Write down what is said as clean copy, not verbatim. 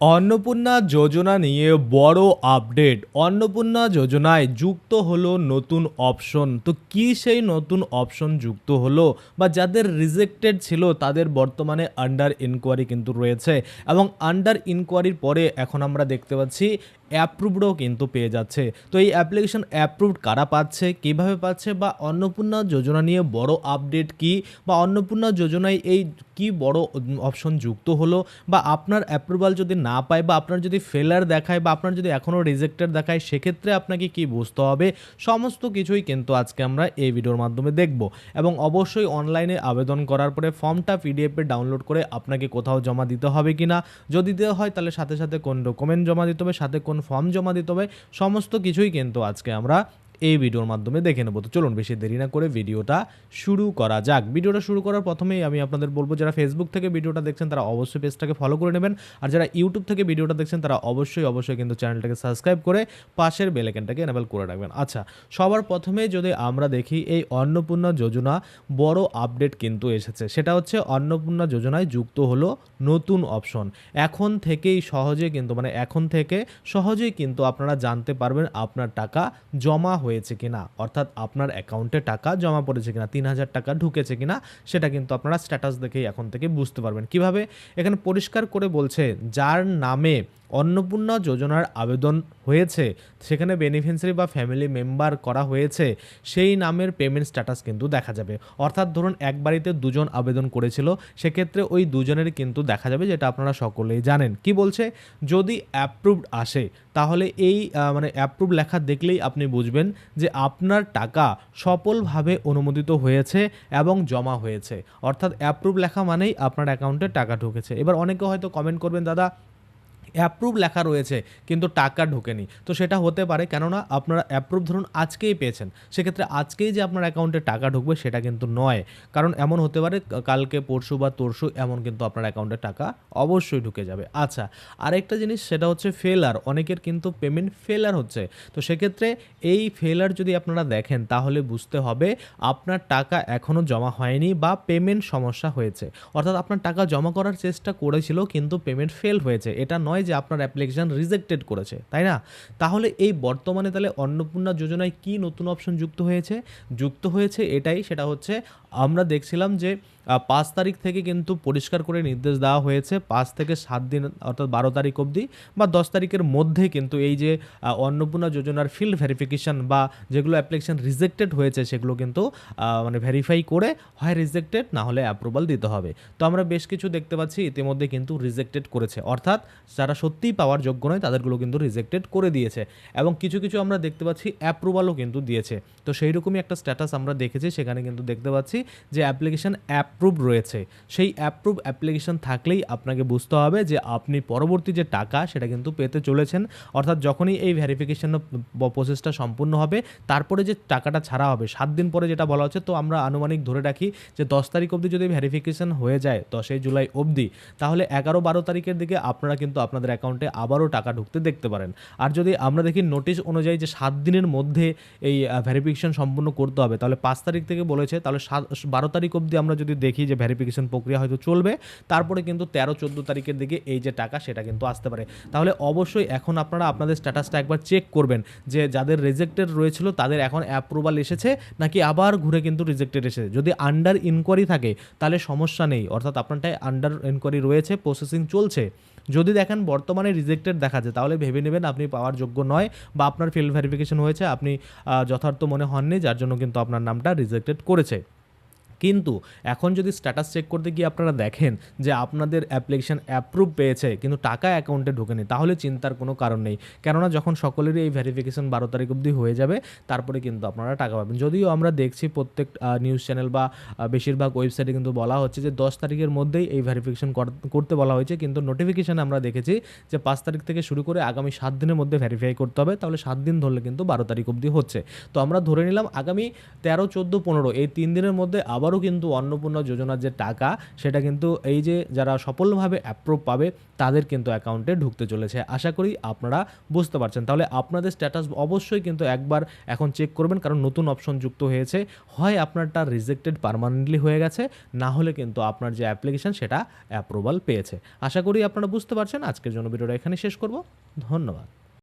অন্নপূর্ণা যোজনা নিয়ে বড় আপডেট। অন্নপূর্ণা যোজনায় যুক্ত হলো নতুন অপশন। তো কি সেই নতুন অপশন যুক্ত হলো, বা যাদের রিজেক্টেড ছিল তাদের বর্তমানে আন্ডার ইনকোয়ারি কিন্তু রয়েছে, এবং আন্ডার ইনকোয়ারির পরে এখন আমরা দেখতে পাচ্ছি অ্যাপ্রুভডও কিন্তু পেয়ে যাচ্ছে। তো এই অ্যাপ্লিকেশন অ্যাপ্রুভড কারা পাচ্ছে, কিভাবে পাচ্ছে, বা অন্নপূর্ণা যোজনা নিয়ে বড় আপডেট কি, বা অন্নপূর্ণা যোজনায় এই কি বড় অপশন যুক্ত হলো, বা আপনার অ্যাপ্রুভাল যদি না পায়, বা আপনার যদি ফেলার দেখায়, বা আপনার যদি এখনও রিজেক্টেড দেখায়, সেক্ষেত্রে আপনাকে কি বুঝতে হবে, সমস্ত কিছুই কিন্তু আজকে আমরা এই ভিডিওর মাধ্যমে দেখব। এবং অবশ্যই অনলাইনে আবেদন করার পরে ফর্মটা পিডিএফে ডাউনলোড করে আপনাকে কোথাও জমা দিতে হবে কি না, যদি দেওয়া হয় তাহলে সাথে সাথে কোন ডকুমেন্ট জমা দিতে হবে, সাথে কোন ফর্ম জমা দিতে হবে, সমস্ত কিছুই কিন্তু আজকে আমরা এই ভিডিওর মাধ্যমে দেখে নেব। তো চলুন বেশি দেরি না করে ভিডিওটা শুরু করা যাক। ভিডিওটা শুরু করার প্রথমেই আমি আপনাদের বলবো, যারা ফেসবুক থেকে ভিডিওটা দেখছেন তারা অবশ্যই পেজটাকে ফলো করে নেবেন, আর যারা ইউটিউব থেকে ভিডিওটা দেখছেন তারা অবশ্যই কিন্তু চ্যানেলটাকে সাবস্ক্রাইব করে পাশের বেল আইকনটাকে এনেবল করে রাখবেন। আচ্ছা, সবার প্রথমে যদি আমরা দেখি, এই অন্নপূর্ণা যোজনা বড় আপডেট কিন্তু এসেছে। সেটা হচ্ছে অন্নপূর্ণা যোজনায় যুক্ত হলো নতুন অপশন। এখন থেকেই সহজেই কিন্তু আপনারা জানতে পারবেন আপনার টাকা জমা হয়েছে কিনা, অর্থাৎ আপনার অ্যাকাউন্টে টাকা জমা পড়েছে কিনা, 3,000 টাকা ঢুকেছে কিনা, সেটা কিন্তু আপনারা স্ট্যাটাস দেখেই এখন থেকে বুঝতে পারবেন। কিভাবে? এখানে পরিষ্কার করে বলছে, যার নামে অন্নপূর্ণা যোজনার আবেদন হয়েছে, সেখানে বেনিফিশিয়ারি বা ফ্যামিলি মেম্বার করা হয়েছে, সেই নামের পেমেন্ট স্ট্যাটাস কিন্তু দেখা যাবে। অর্থাৎ ধরুন এক বাড়িতে দুজন আবেদন করেছিল, সেক্ষেত্রে ওই দুজনের কিন্তু দেখা যাবে, যেটা আপনারা সকলেই জানেন। কি বলছে? যদি অ্যাপ্রুভড আসে, তাহলে এই অ্যাপ্রুভ লেখা দেখলেই আপনি বুঝবেন যে আপনার টাকা সফলভাবে অনুমোদিত হয়েছে এবং জমা হয়েছে। অর্থাৎ অ্যাপ্রুভ লেখা মানেই আপনার অ্যাকাউন্টে টাকা ঢুকেছে। এবার অনেকে হয়তো কমেন্ট করবেন, দাদা অ্যাপ্রুভ লেখা রয়েছে কিন্তু টাকা ঢোকেনি। তো সেটা হতে পারে, কেননা আপনারা অ্যাপ্রুভ ধরুন আজকেই পেয়েছেন, সেক্ষেত্রে আজকেই যে আপনার অ্যাকাউন্টে টাকা ঢুকবে সেটা কিন্তু নয়। কারণ এমন হতে পারে কালকে পরশু বা তরশু এমন কিন্তু আপনার অ্যাকাউন্টে টাকা অবশ্যই ঢুকে যাবে। আচ্ছা, আরেকটা জিনিস, সেটা হচ্ছে ফেলার। অনেকের কিন্তু পেমেন্ট ফেলার হচ্ছে। তো সেক্ষেত্রে এই ফেলার যদি আপনারা দেখেন, তাহলে বুঝতে হবে আপনার টাকা এখনও জমা হয়নি, বা পেমেন্ট সমস্যা হয়েছে। অর্থাৎ আপনার টাকা জমা করার চেষ্টা করেছিল কিন্তু পেমেন্ট ফেল হয়েছে। এটা নয় যে আপনার অ্যাপ্লিকেশন রিজেক্টেড করেছে, তাই না? তাহলে এই বর্তমানে তাহলে অন্নপূর্ণা যোজনায় কি নতুন অপশন যুক্ত হয়েছে এটাই, সেটা হচ্ছে আমরা দেখছিলাম যে 5 তারিখ থেকে কিন্তু পরিষ্কার করে নির্দেশ দেওয়া হয়েছে, 5 থেকে 7 দিন অর্থাৎ 12 তারিখ অবধি বা 10 তারিখের মধ্যে কিন্তু এই যে অন্নপূর্ণা যোজনার ফিল্ড ভেরিফিকেশন বা যেগুলো অ্যাপ্লিকেশন রিজেক্টেড হয়েছে, সেগুলো কিন্তু ভেরিফাই করে হয় রিজেক্টেড, না হলে অ্যাপ্রুভাল দিতে হবে। তো আমরা বেশ কিছু দেখতে পাচ্ছি ইতিমধ্যে কিন্তু রিজেক্টেড করেছে, অর্থাৎ যারা সত্যিই পাওয়ার যোগ্য নয় তাদেরগুলো কিন্তু রিজেক্টেড করে দিয়েছে, এবং কিছু আমরা দেখতে পাচ্ছি অ্যাপ্রুভালও কিন্তু দিয়েছে। তো সেই রকমই একটা স্ট্যাটাস আমরা দেখেছি, সেখানে কিন্তু দেখতে পাচ্ছি যে অ্যাপ্লিকেশন অ্যাপ্রুভ রয়েছে। সেই অ্যাপ্রুভ অ্যাপ্লিকেশন থাকলেই আপনাকে বুঝতে হবে যে আপনি পরবর্তী যে টাকা সেটা কিন্তু পেতে চলেছেন। অর্থাৎ যখনই এই ভেরিফিকেশন প্রসেসটা সম্পূর্ণ হবে, তারপরে যে টাকাটা ছাড়া হবে 7 দিন পরে, যেটা বলা হচ্ছে, তো আমরা আনুমানিক ধরে রাখি যে 10 তারিখ অবধি যদি ভেরিফিকেশন হয়ে যায়, 10 জুলাই অবধি, তাহলে 11-12 তারিখের দিকে আপনারা কিন্তু আপনাদের অ্যাকাউন্টে আবারও টাকা ঢুকতে দেখতে পারেন। আর যদি আমরা দেখি নোটিশ অনুযায়ী যে 7 দিনের মধ্যে এই ভেরিফিকেশন সম্পূর্ণ করতে হবে, তাহলে 5 তারিখ থেকে বলেছে, তাহলে 12 তারিখ অবধি আমরা যদি দেখি যে ভেরিফিকেশন প্রক্রিয়া হয়তো চলবে, তারপরে কিন্তু 13-14 তারিখের দিকে এই যে টাকা সেটা কিন্তু আসতে পারে। তাহলে অবশ্যই এখন আপনারা আপনাদের স্ট্যাটাসটা একবার চেক করবেন যে যাদের রিজেক্টেড রয়েছিল তাদের এখন অ্যাপ্রুভাল এসেছে নাকি আবার ঘুরে কিন্তু রিজেক্টেড এসেছে। যদি আন্ডার ইনকোয়ারি থাকে তাহলে সমস্যা নেই, অর্থাৎ আপনারটাই আন্ডার ইনকোয়ারি রয়েছে, প্রসেসিং চলছে। যদি দেখেন বর্তমানে রিজেক্টেড দেখাচ্ছে, তাহলে ভেবে নেবেন আপনি পাওয়ার যোগ্য নয়, বা আপনার ফিল্ড ভেরিফিকেশন হয়েছে, আপনি যথার্থ মনে হননি, যার জন্য কিন্তু আপনার নামটা রিজেক্টেড করেছে। কিন্তু এখন যদি স্ট্যাটাস চেক করতে গিয়ে আপনারা দেখেন যে আপনাদের অ্যাপ্লিকেশন অ্যাপ্রুভ পেয়েছে কিন্তু টাকা অ্যাকাউন্টে ঢোকেনি, তাহলে চিন্তার কোনো কারণ নেই। কেননা যখন সকলেরই এই ভেরিফিকেশন 12 তারিখ অবধি হয়ে যাবে, তারপরে কিন্তু আপনারা টাকা পাবেন। যদিও আমরা দেখছি প্রত্যেক নিউজ চ্যানেল বা বেশিরভাগ ওয়েবসাইটে কিন্তু বলা হচ্ছে যে 10 তারিখের মধ্যেই এই ভেরিফিকেশন করতে বলা হয়েছে, কিন্তু নোটিফিকেশানে আমরা দেখেছি যে 5 তারিখ থেকে শুরু করে আগামী 7 দিনের মধ্যে ভেরিফাই করতে হবে। তাহলে 7 দিন ধরলে কিন্তু 12 তারিখ অবধি হচ্ছে। তো আমরা ধরে নিলাম আগামী 13, 14, 15 এই 3 দিনের মধ্যে আবার আবারও কিন্তু অন্নপূর্ণা যোজনার যে টাকা সেটা কিন্তু এই যে যারা সফলভাবে অ্যাপ্রুভ পাবে তাদের কিন্তু অ্যাকাউন্টে ঢুকতে চলেছে। আশা করি আপনারা বুঝতে পারছেন। তাহলে আপনাদের স্ট্যাটাস অবশ্যই কিন্তু একবার এখন চেক করবেন, কারণ নতুন অপশন যুক্ত হয়েছে। হয় আপনারটা রিজেক্টেড পার্মানেন্টলি হয়ে গেছে, না হলে কিন্তু আপনার যে অ্যাপ্লিকেশন সেটা অ্যাপ্রুভাল পেয়েছে। আশা করি আপনারা বুঝতে পারছেন। আজকের জন্য ভিডিওটা এখানে শেষ করব। ধন্যবাদ।